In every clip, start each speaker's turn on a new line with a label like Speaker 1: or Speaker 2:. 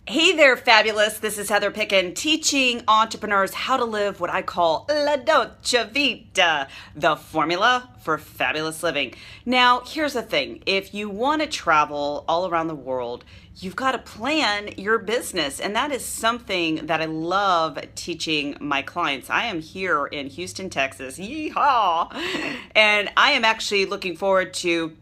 Speaker 1: Hey there, fabulous. This is Heather Picken, teaching entrepreneurs how to live what I call La Dolce Vita, the formula for fabulous living. Now, here's the thing. If you want to travel all around the world, you've got to plan your business. And that is something that I love teaching my clients. I am here in Houston, Texas. Yeehaw! And I am actually looking forward to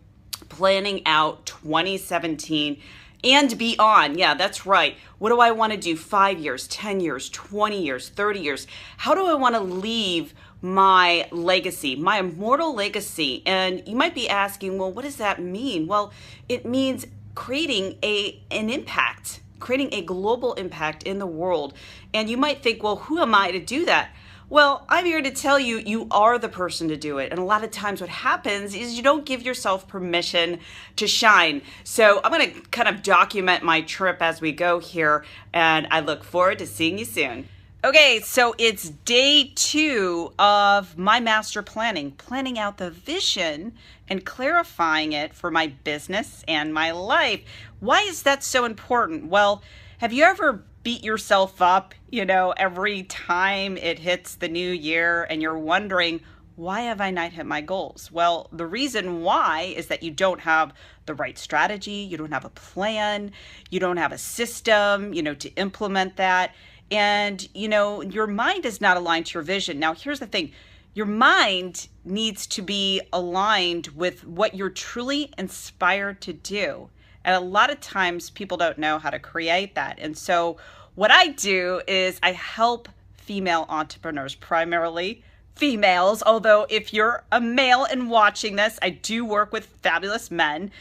Speaker 1: planning out 2017 and beyond. Yeah, that's right. What do I want to do 5 years, 10 years, 20 years, 30 years? How do I want to leave my legacy, my immortal legacy? And you might be asking, well, what does that mean? Well, it means creating an impact, creating a global impact in the world. And you might think, well, who am I to do that? Well, I'm here to tell you, you are the person to do it. And a lot of times what happens is you don't give yourself permission to shine. So I'm going to kind of document my trip as we go here, and I look forward to seeing you soon. Okay, so it's day 2 of my master planning out the vision and clarifying it for my business and my life. Why is that so important? Well, have you ever beat yourself up, every time it hits the new year and you're wondering, why have I not hit my goals? Well, the reason why is that you don't have the right strategy, you don't have a plan, you don't have a system, to implement that. And, your mind is not aligned to your vision. Now, here's the thing. Your mind needs to be aligned with what you're truly inspired to do. And a lot of times people don't know how to create that. And so what I do is I help female entrepreneurs, primarily females, although if you're a male and watching this, I do work with fabulous men,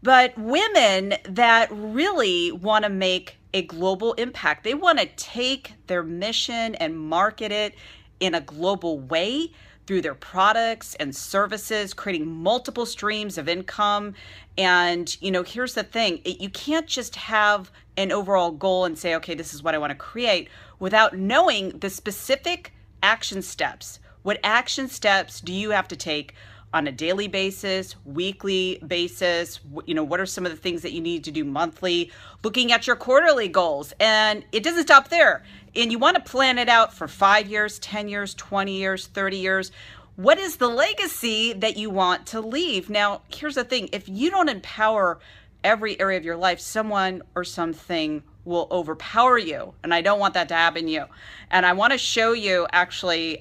Speaker 1: but women that really want to make a global impact. They want to take their mission and market it in a global way through their products and services, creating multiple streams of income. And, here's the thing. You can't just have an overall goal and say, okay, this is what I want to create without knowing the specific action steps. What action steps do you have to take on a daily basis, weekly basis? What are some of the things that you need to do monthly? Looking at your quarterly goals. And it doesn't stop there. And you want to plan it out for 5 years, 10 years, 20 years, 30 years. What is the legacy that you want to leave? Now, here's the thing. If you don't empower every area of your life, someone or something will overpower you. And I don't want that to happen to you. And I want to show you actually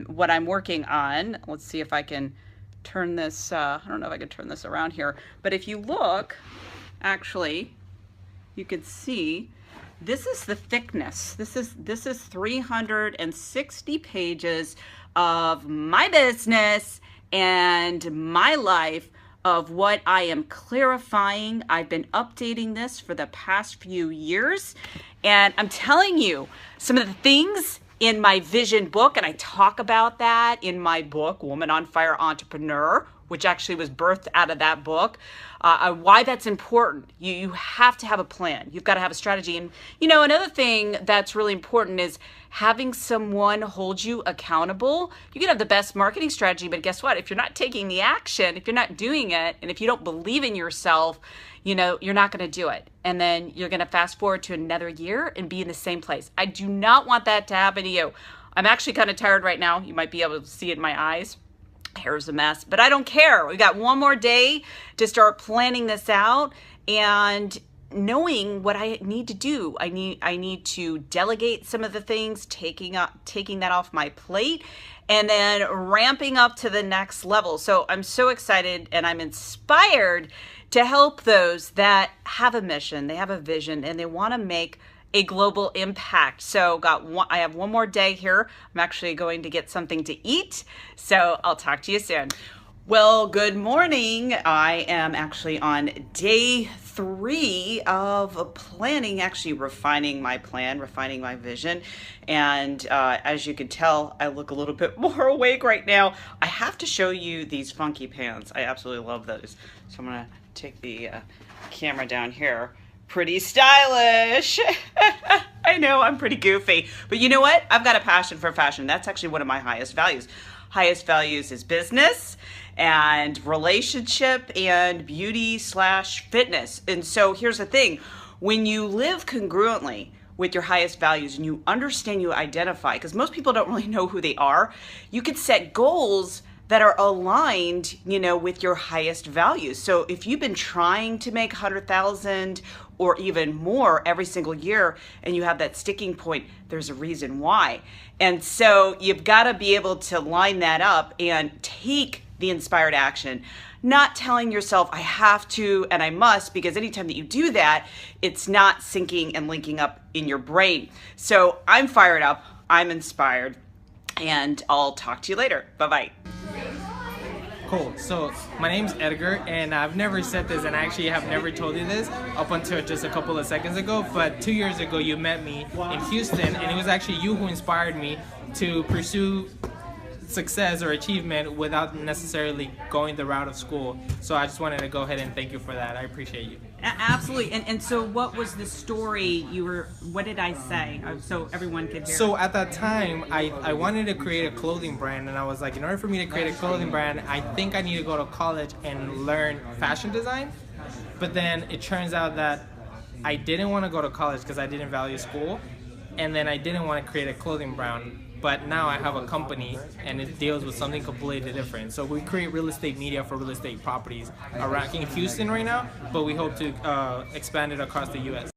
Speaker 1: what I'm working on. Let's see if I can turn this, I don't know if I can turn this around here. But if you look, actually, you can see this is the thickness. This is 360 pages of my business and my life, of what I am clarifying. I've been updating this for the past few years, and I'm telling you some of the things in my vision book, and I talk about that in my book, Woman on Fire Entrepreneur, which actually was birthed out of that book, why that's important. You have to have a plan. You've got to have a strategy. And, another thing that's really important is having someone hold you accountable. You can have the best marketing strategy, but guess what? If you're not taking the action, if you're not doing it, and if you don't believe in yourself, you're not going to do it. And then you're going to fast forward to another year and be in the same place. I do not want that to happen to you. I'm actually kind of tired right now. You might be able to see it in my eyes. Hair's a mess, but I don't care. We got one more day to start planning this out and knowing what I need to do. I need to delegate some of the things, taking that off my plate, and then ramping up to the next level. So I'm so excited and I'm inspired to help those that have a mission, they have a vision, and they want to make a global impact. So I have one more day here. I'm actually going to get something to eat. So I'll talk to you soon. Well, good morning. I am actually on day 3 of planning, actually refining my plan, refining my vision. And as you can tell, I look a little bit more awake right now. I have to show you these funky pants. I absolutely love those. So I'm gonna take the camera down here. Pretty stylish. I know, I'm pretty goofy. But you know what? I've got a passion for fashion. That's actually one of my highest values. Highest values is business and relationship and beauty/fitness. And so here's the thing. When you live congruently with your highest values and you understand, you identify, because most people don't really know who they are, you could set goals that are aligned, with your highest values. So if you've been trying to make 100,000 or even more every single year and you have that sticking point, there's a reason why. And so you've got to be able to line that up and take the inspired action, not telling yourself I have to and I must, because anytime that you do that, it's not syncing and linking up in your brain. So I'm fired up, I'm inspired, and I'll talk to you later. Bye-bye.
Speaker 2: Cool. So my name's Edgar, and I've never said this, and I actually have never told you this up until just a couple of seconds ago, but 2 years ago you met me in Houston, and it was actually you who inspired me to pursue success or achievement without necessarily going the route of school. So I just wanted to go ahead and thank you for that. I appreciate you.
Speaker 1: Absolutely. And so what was the story what did I say? So everyone could hear.
Speaker 2: So at that time, I wanted to create a clothing brand, and I was like, in order for me to create a clothing brand, I think I need to go to college and learn fashion design. But then it turns out that I didn't want to go to college because I didn't value school, and then I didn't want to create a clothing brand. But now I have a company and it deals with something completely different. So we create real estate media for real estate properties around in Houston right now, but we hope to expand it across the US.